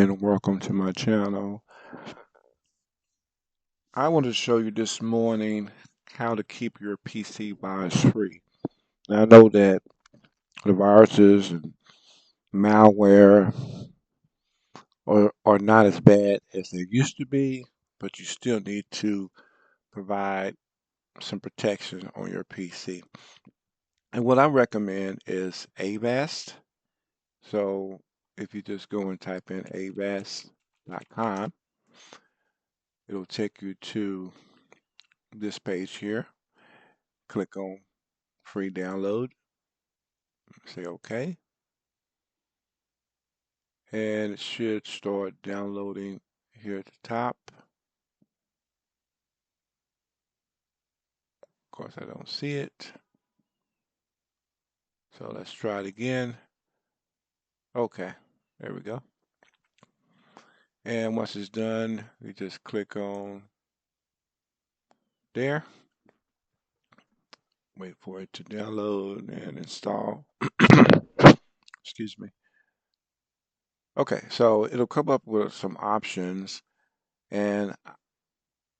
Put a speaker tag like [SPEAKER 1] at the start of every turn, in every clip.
[SPEAKER 1] and welcome to my channel. I want to show you this morning how to keep your PC virus free. Now, I know that the viruses and malware are not as bad as they used to be, but you still need to provide some protection on your PC. And what I recommend is Avast. So if you just go and type in avast.com, it'll take you to this page here. Click on free download, say OK, and it should start downloading here at the top. Of course, I don't see it. So let's try it again. Okay, there we go. And once it's done, we just click on there. Wait for it to download and install. Excuse me. Okay, so it'll come up with some options, and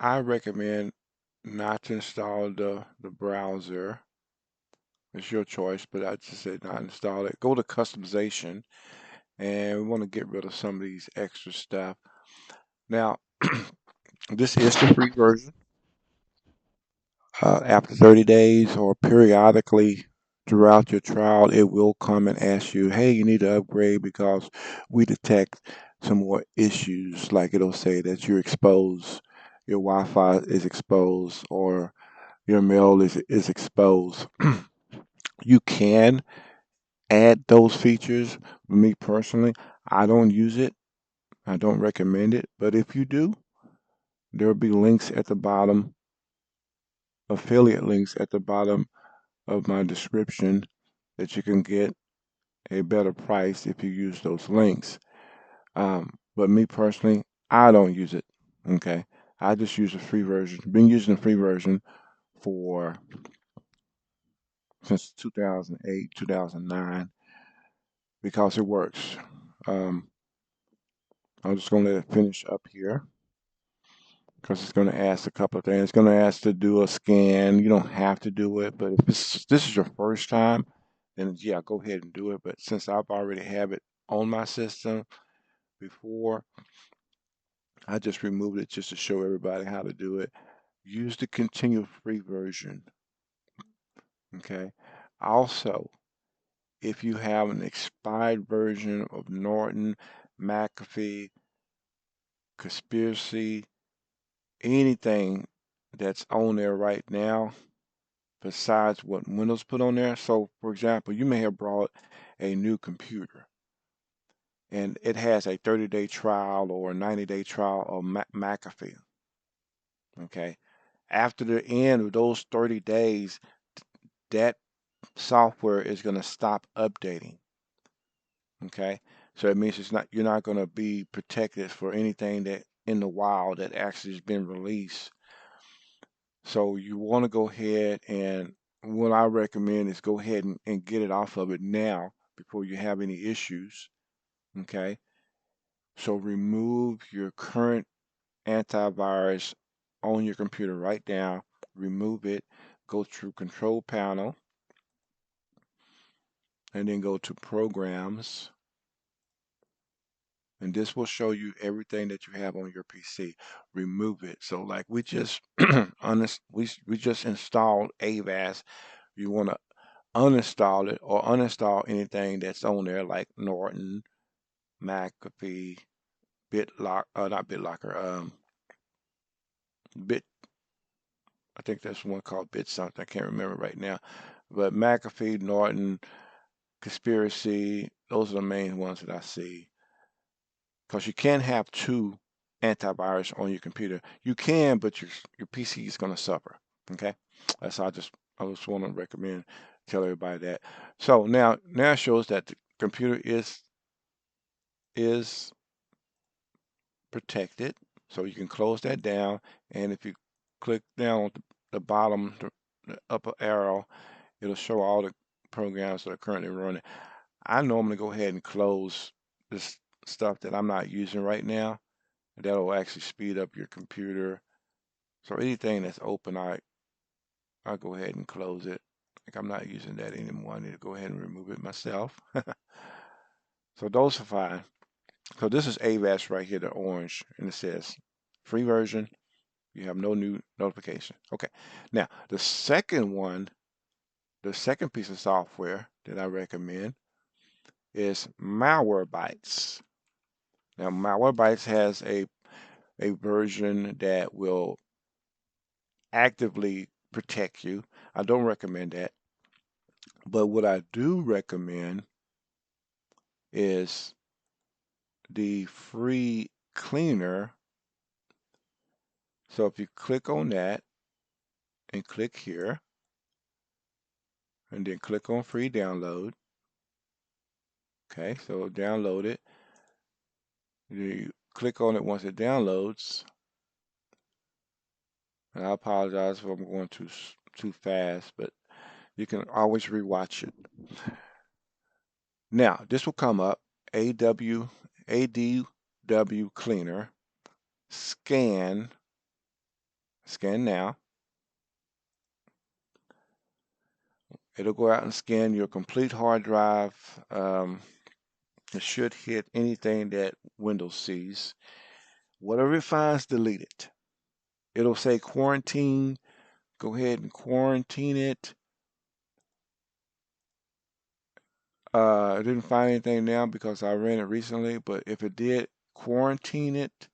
[SPEAKER 1] I recommend not to install the browser. It's your choice, but I just said not install it. Go to customization, and we want to get rid of some of these extra stuff. Now, this is the free version. After 30 days or periodically throughout your trial, it will come and ask you, hey, you need to upgrade because we detect some more issues. Like it'll say that you're exposed, your Wi-Fi is exposed, or your mail is exposed. You can add those features. Me personally, I don't use it. I don't recommend it. But if you do, there will be links at the bottom, affiliate links at the bottom of my description that you can get a better price if you use those links. But me personally, I don't use it. Okay. I just use the free version. Been using the free version for since 2008, 2009 because it works. Um, I'm just going to let it finish up here because it's going to ask a couple of things. It's going to ask to do a scan. You don't have to do it, but if this is your first time, then yeah, go ahead and do it. But since I've already have it on my system before, I just removed it just to show everybody how to do it. Use the continue free version. Okay. Also, if you have an expired version of Norton, McAfee, Conspiracy, anything that's on there right now besides what Windows put on there. So, for example, you may have brought a new computer and it has a 30-day trial or a 90-day trial of McAfee. Okay. After the end of those 30 days, that software is going to stop updating. Okay. So it means you're not going to be protected for anything that in the wild that actually has been released. So you want to go ahead, and what I recommend is go ahead and get it off of it now before you have any issues. Okay. So remove your current antivirus on your computer right now. Remove it. Go through Control Panel and then go to Programs. And this will show you everything that you have on your PC. Remove it. So like we just we just installed Avast. You want to uninstall it or uninstall anything that's on there like Norton, McAfee, BitLock, not BitLocker, Bit. I think that's one called Bit something. I can't remember right now. But McAfee, Norton, Conspiracy, those are the main ones that I see. Because you can't have two antivirus on your computer. You can, but your PC is going to suffer. Okay, that's I just want to recommend tell everybody that. So now it shows that the computer is protected. So you can close that down, and if you click down on the bottom, the upper arrow, it'll show all the programs that are currently running. I normally go ahead and close this stuff that I'm not using right now. That'll actually speed up your computer. So anything that's open, I'll go ahead and close it. Like I'm not using that anymore. I need to go ahead and remove it myself. So those are fine. So this is Avast right here, the orange, and it says free version. You have no new notification. Okay. Now the second one, the second piece of software that I recommend is Malwarebytes. Now Malwarebytes has a version that will actively protect you. I don't recommend that. But what I do recommend is the free cleaner. So if you click on that and click here and then click on free download. Okay, so download it. You click on it once it downloads. And I apologize if I'm going too fast, but you can always rewatch it. Now, this will come up ADW cleaner, scan now. It'll go out and scan your complete hard drive. It should hit anything that Windows sees. Whatever it finds, delete it. It'll say quarantine. Go ahead and quarantine it. I didn't find anything now because I ran it recently, but if it did quarantine it,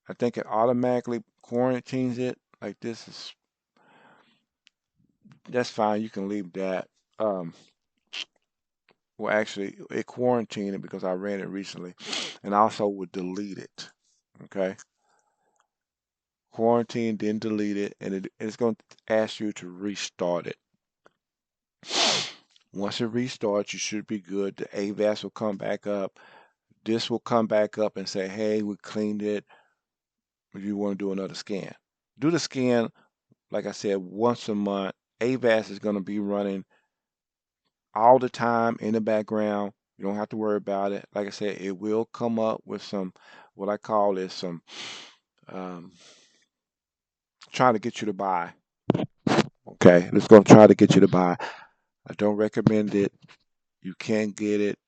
[SPEAKER 1] I think it automatically quarantines it. Like this is, that's fine. You can leave that. Well, actually, it quarantined it because I ran it recently, and also would delete it. Okay, quarantine, then delete it, and it's going to ask you to restart it. Once it restarts, you should be good. The Avast will come back up. This will come back up and say, hey, we cleaned it. If you want to do another scan, do the scan, like I said, once a month. Avast is going to be running all the time in the background. You don't have to worry about it. Like I said, it will come up with some, what I call is some, um, trying to get you to buy. Okay, it's going to try to get you to buy. I don't recommend it. You can't get it.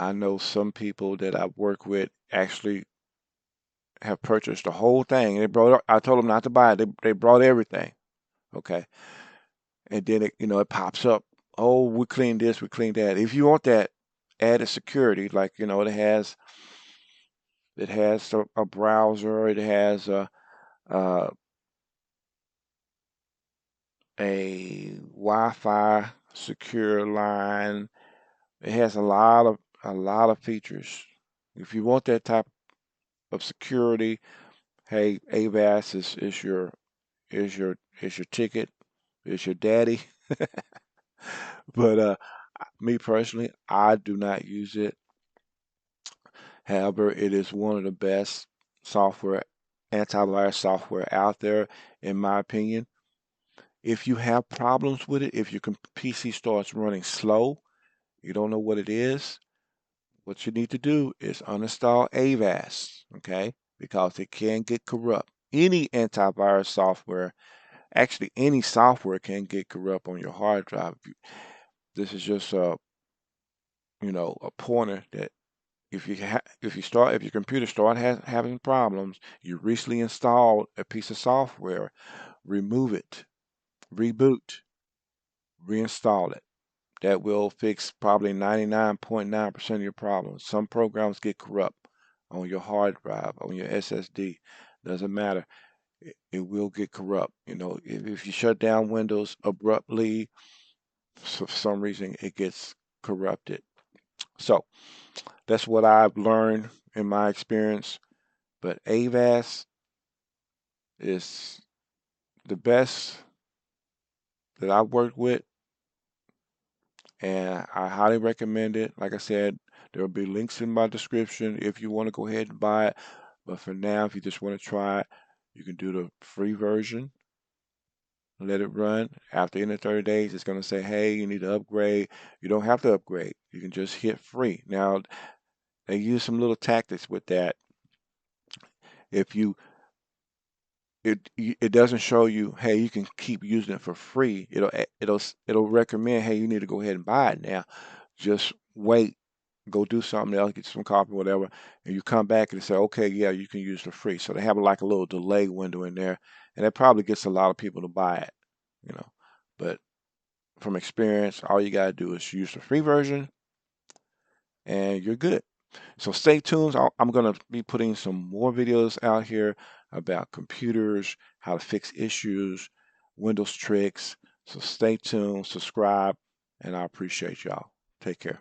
[SPEAKER 1] I know some people that I work with actually have purchased the whole thing. They brought. I told them not to buy it. They brought everything. Okay, and then it pops up. Oh, we cleaned this, we cleaned that. If you want that added security, like it has a browser, it has uh, a Wi-Fi secure line. It has a lot of features. If you want that type of security, hey, Avast is your ticket, is your daddy. But me personally, I do not use it. However, it is one of the best antivirus software out there, in my opinion. If you have problems with it, if your PC starts running slow, you don't know what it is, what you need to do is uninstall Avast, okay? Because it can get corrupt. Any antivirus software, actually any software can get corrupt on your hard drive. This is just a pointer that if your computer start having problems, you recently installed a piece of software, remove it, reboot, reinstall it. That will fix probably 99.9% of your problems. Some programs get corrupt on your hard drive, on your SSD. Doesn't matter. It will get corrupt. If you shut down Windows abruptly, for some reason it gets corrupted. So that's what I've learned in my experience. But Avast is the best that I've worked with, and I highly recommend it. Like I said, there will be links in my description if you want to go ahead and buy it. But for now, if you just want to try it, you can do the free version. Let it run. After the end of 30 days, it's going to say, hey, you need to upgrade. You don't have to upgrade. You can just hit free. Now, They use some little tactics with that. If you it doesn't show you, hey, you can keep using it for free. It'll recommend, hey, you need to go ahead and buy it now. Just wait, go do something else, get some coffee, whatever, and you come back and say, okay, yeah, you can use it for free. So they have like a little delay window in there, and that probably gets a lot of people to buy it, you know. But from experience, all you gotta do is use the free version, and you're good. So stay tuned. I'm going to be putting some more videos out here about computers, how to fix issues, Windows tricks. So stay tuned, subscribe, and I appreciate y'all. Take care.